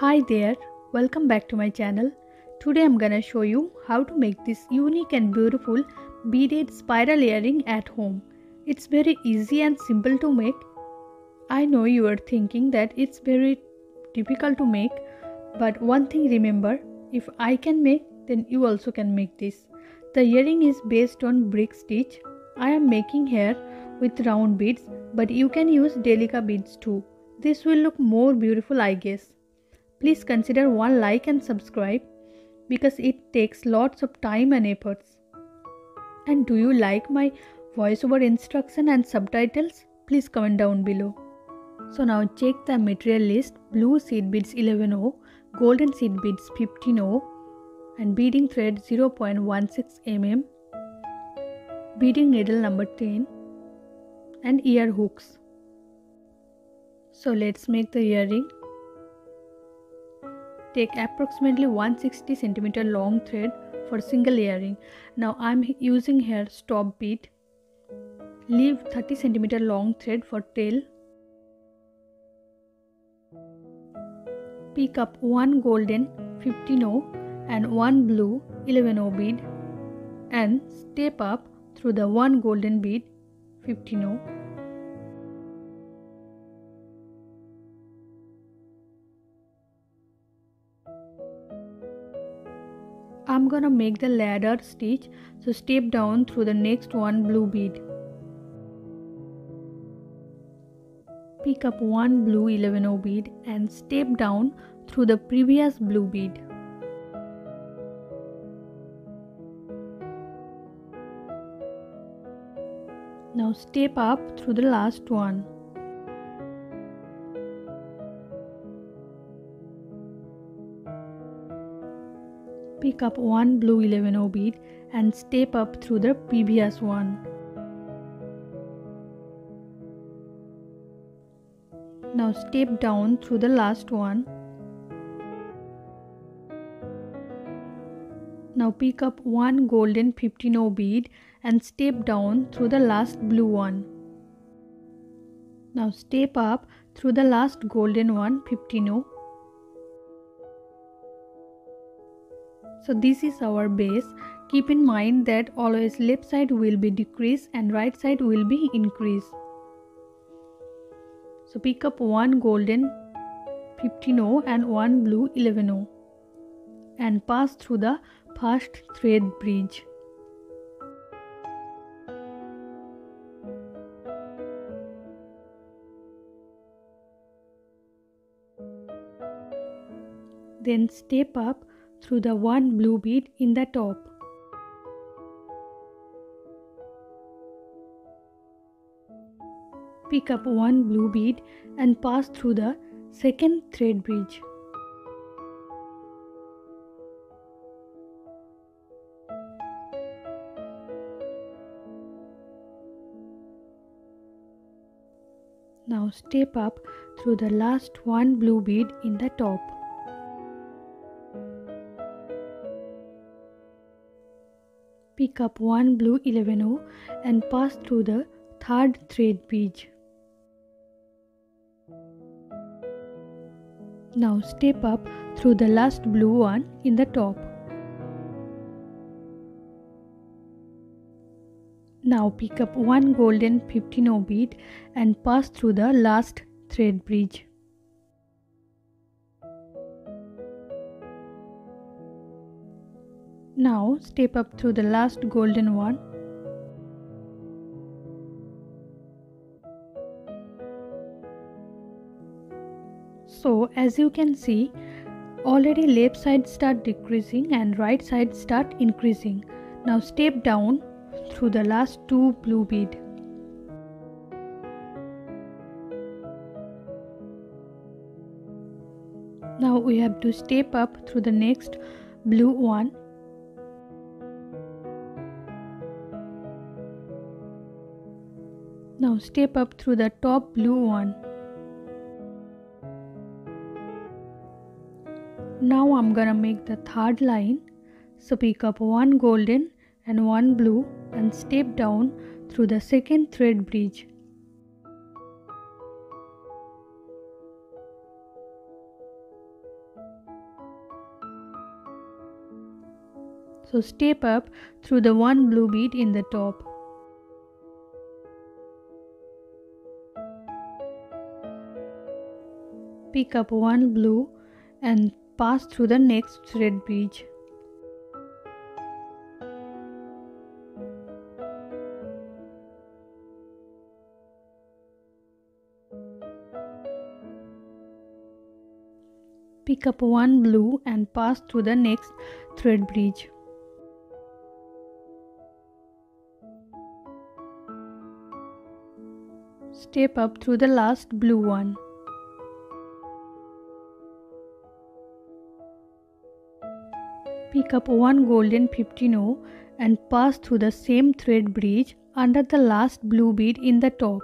Hi there, welcome back to my channel. Today I'm gonna show you how to make this unique and beautiful beaded spiral earring at home. It's very easy and simple to make. I know you are thinking that it's very difficult to make, but one thing remember, if I can make, then you also can make this. The earring is based on brick stitch. I am making here with round beads, but you can use delica beads too. This will look more beautiful, I guess. Please consider one like and subscribe because it takes lots of time and efforts. And do you like my voiceover instruction and subtitles? Please comment down below. So now check the material list: blue seed beads 11O, golden seed beads 15O, and beading thread 0.16 mm, beading needle number 10, and ear hooks. So let's make the earring. Take approximately 160 cm long thread for single earring. Now I am using here stop bead. Leave 30 cm long thread for tail. Pick up one golden 15O and one blue 11O bead and step up through the one golden bead 15O. I'm gonna make the ladder stitch, so step down through the next one blue bead. Pick up one blue 11O bead and step down through the previous blue bead. Now step up through the last one. Pick up one blue 11O bead and step up through the previous one. Now step down through the last one. Now pick up one golden 15O bead and step down through the last blue one. Now step up through the last golden one 15O. So this is our base. Keep in mind that always left side will be decrease and right side will be increase. So pick up one golden 15O and one blue 11O and pass through the first thread bridge. Then step up through the one blue bead in the top. Pick up one blue bead and pass through the second thread bridge. Now step up through the last one blue bead in the top. Pick up one blue 11O and pass through the third thread bridge. Now step up through the last blue one in the top. Now pick up one golden 15O bead and pass through the last thread bridge. Now step up through the last golden one. So as you can see, already left side start decreasing and right side start increasing. Now step down through the last two blue bead. Now we have to step up through the next blue one. Now step up through the top blue one. Now I'm gonna make the third line. So pick up one golden and one blue and step down through the second thread bridge. So step up through the one blue bead in the top. Pick up one blue and pass through the next thread bridge. Pick up one blue and pass through the next thread bridge. Step up through the last blue one. Pick up one golden 15-0 and pass through the same thread bridge under the last blue bead in the top.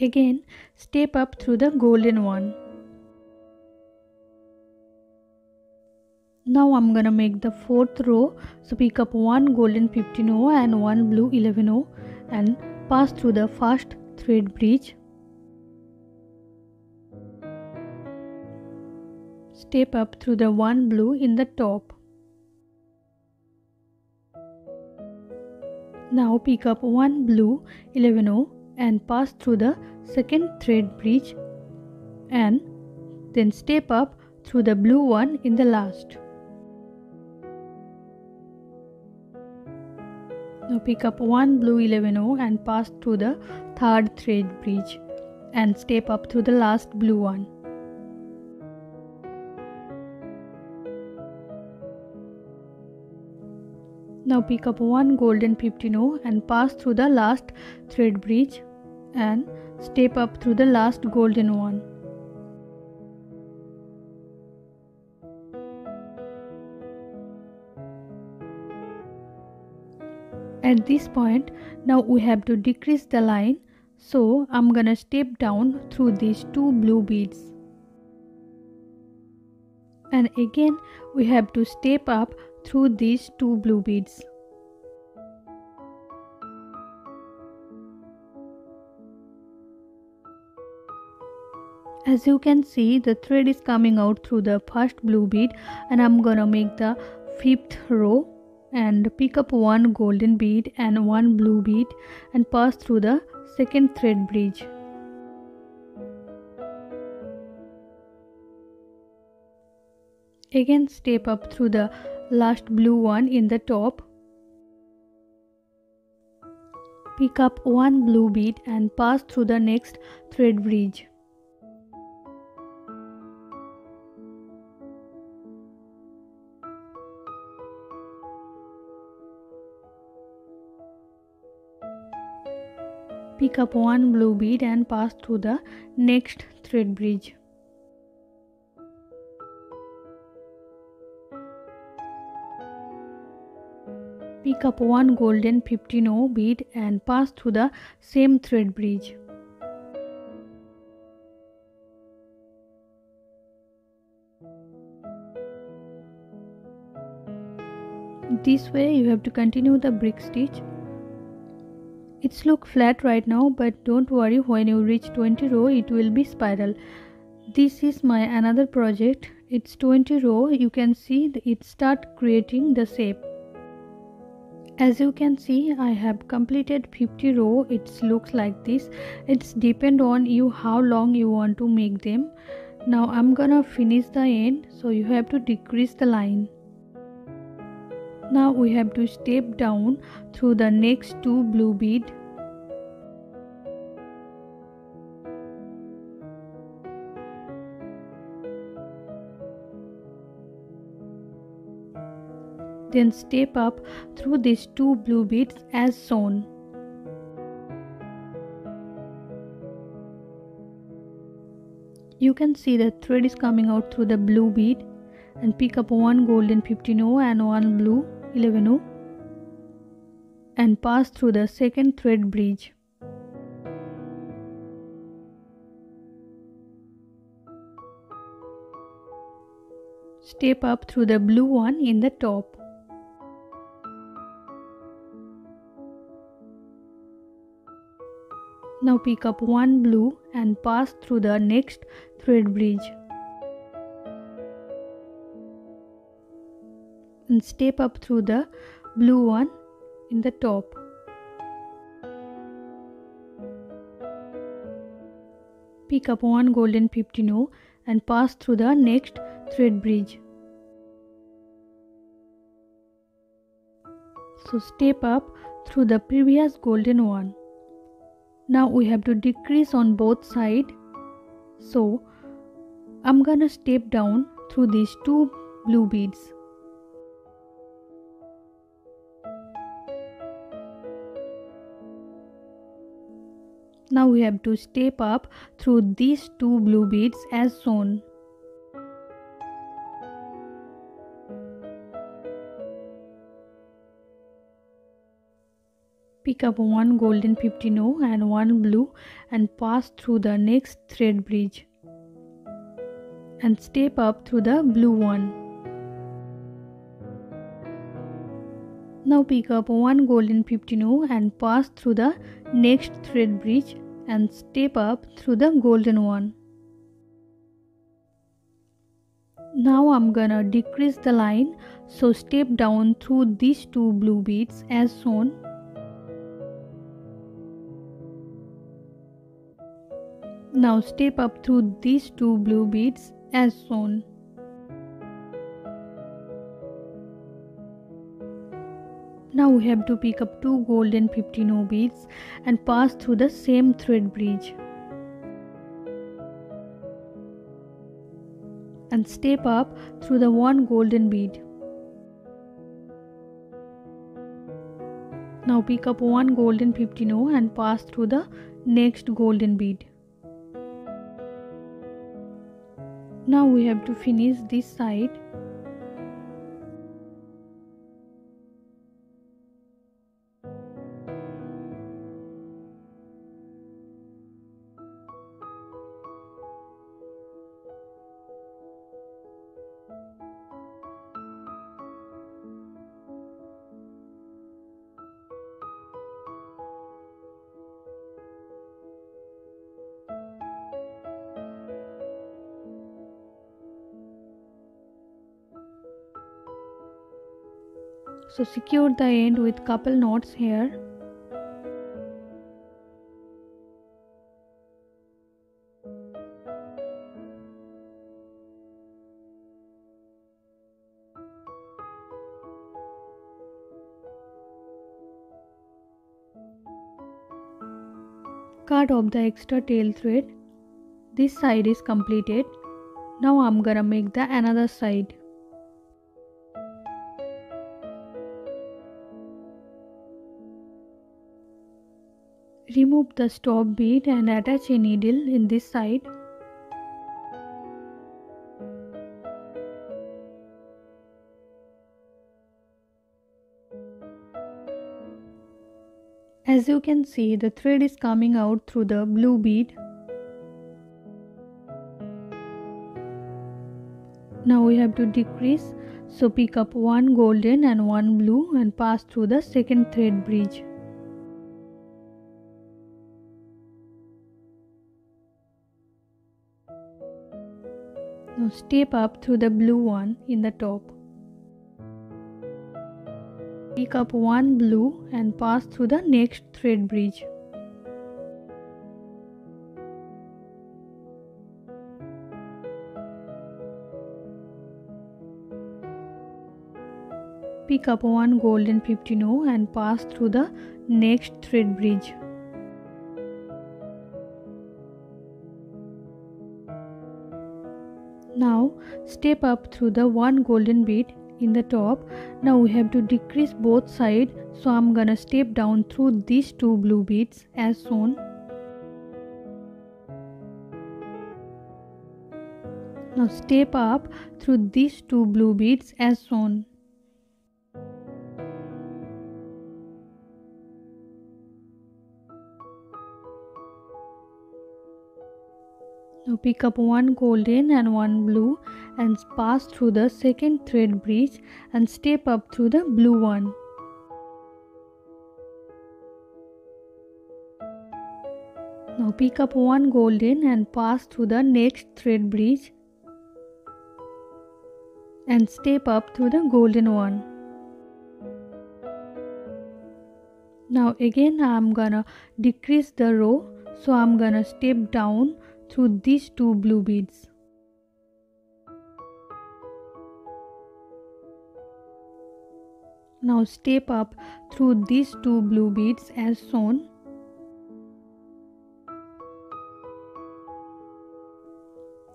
Again, step up through the golden one. Now I'm gonna make the fourth row. So pick up one golden 15-0 and one blue 11-0 and pass through the first thread bridge. Step up through the one blue in the top. Now pick up one blue 11-0 and pass through the second thread bridge and then step up through the blue one in the last. Now pick up one blue 11-0 and pass through the third thread bridge and step up through the last blue one. Now pick up one golden 15-0 and pass through the last thread bridge and step up through the last golden one. At this point, now we have to decrease the line, so I'm gonna step down through these two blue beads. And again we have to step up through these two blue beads. As you can see, the thread is coming out through the first blue bead, and I'm gonna make the fifth row and pick up one golden bead and one blue bead and pass through the second thread bridge. Again step up through the last blue one in the top. Pick up one blue bead and pass through the next thread bridge. Pick up one blue bead and pass through the next thread bridge. Pick up one golden 15-0 bead and pass through the same thread bridge. This way you have to continue the brick stitch. It's look flat right now, but don't worry, when you reach 20 row it will be spiral. This is my another project. It's 20 row. You can see it start creating the shape. As you can see, I have completed 50 row. It looks like this. It's depend on you how long you want to make them. Now I'm gonna finish the end, so you have to decrease the line. Now we have to step down through the next two blue bead. Then step up through these two blue beads as shown. You can see the thread is coming out through the blue bead, and pick up one golden 15-0 and one blue 11-0 and pass through the second thread bridge. Step up through the blue one in the top. Now pick up one blue and pass through the next thread bridge. And step up through the blue one in the top. Pick up one golden 15 and pass through the next thread bridge. So step up through the previous golden one. Now we have to decrease on both sides. So I'm gonna step down through these two blue beads. Now we have to step up through these two blue beads as shown. Pick up one golden 15 and one blue and pass through the next thread bridge. And step up through the blue one. Now pick up one golden 15 and pass through the next thread bridge and step up through the golden one. Now I'm gonna decrease the line, so step down through these two blue beads as shown. Now step up through these two blue beads as shown. Now we have to pick up two golden 15 beads and pass through the same thread bridge. And step up through the one golden bead. Now pick up one golden 15 and pass through the next golden bead. Now we have to finish this side. So secure the end with couple knots here. Cut off the extra tail thread. This side is completed. Now I'm gonna make the another side. Remove the stop bead and attach a needle in this side. As you can see, the thread is coming out through the blue bead. Now we have to decrease, so pick up one golden and one blue and pass through the second thread bridge. Now step up through the blue one in the top. Pick up one blue and pass through the next thread bridge. Pick up one golden 15 and pass through the next thread bridge. Now step up through the one golden bead in the top. Now we have to decrease both sides, so I'm gonna step down through these two blue beads as shown. Now step up through these two blue beads as shown. Now pick up one golden and one blue and pass through the second thread bridge and step up through the blue one. Now pick up one golden and pass through the next thread bridge and step up through the golden one. Now again I am gonna decrease the row, so I am gonna step down through these two blue beads. Now step up through these two blue beads as shown.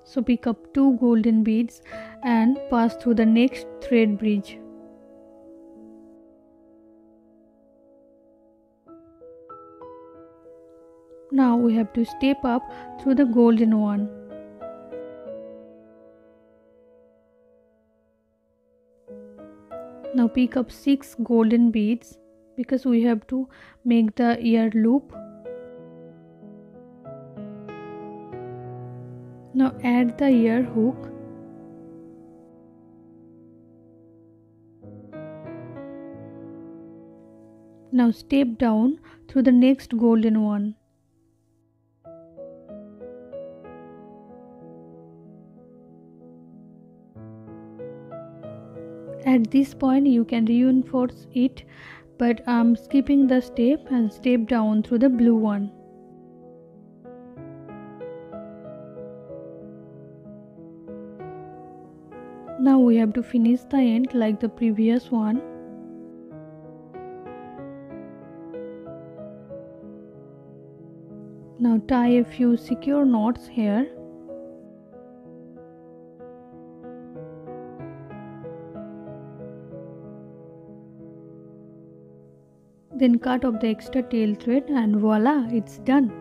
So pick up two golden beads and pass through the next thread bridge. Now we have to step up through the golden one. Now pick up 6 golden beads because we have to make the ear loop. Now add the ear hook. Now step down through the next golden one. At this point you can reinforce it, but I'm skipping the step and step down through the blue one. Now we have to finish the end like the previous one. Now tie a few secure knots here. Then cut off the extra tail thread and voila, it's done.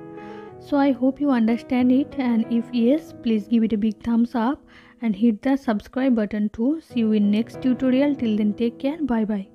So I hope you understand it, and if yes, please give it a big thumbs up and hit the subscribe button too. See you in next tutorial. Till then, take care. Bye bye.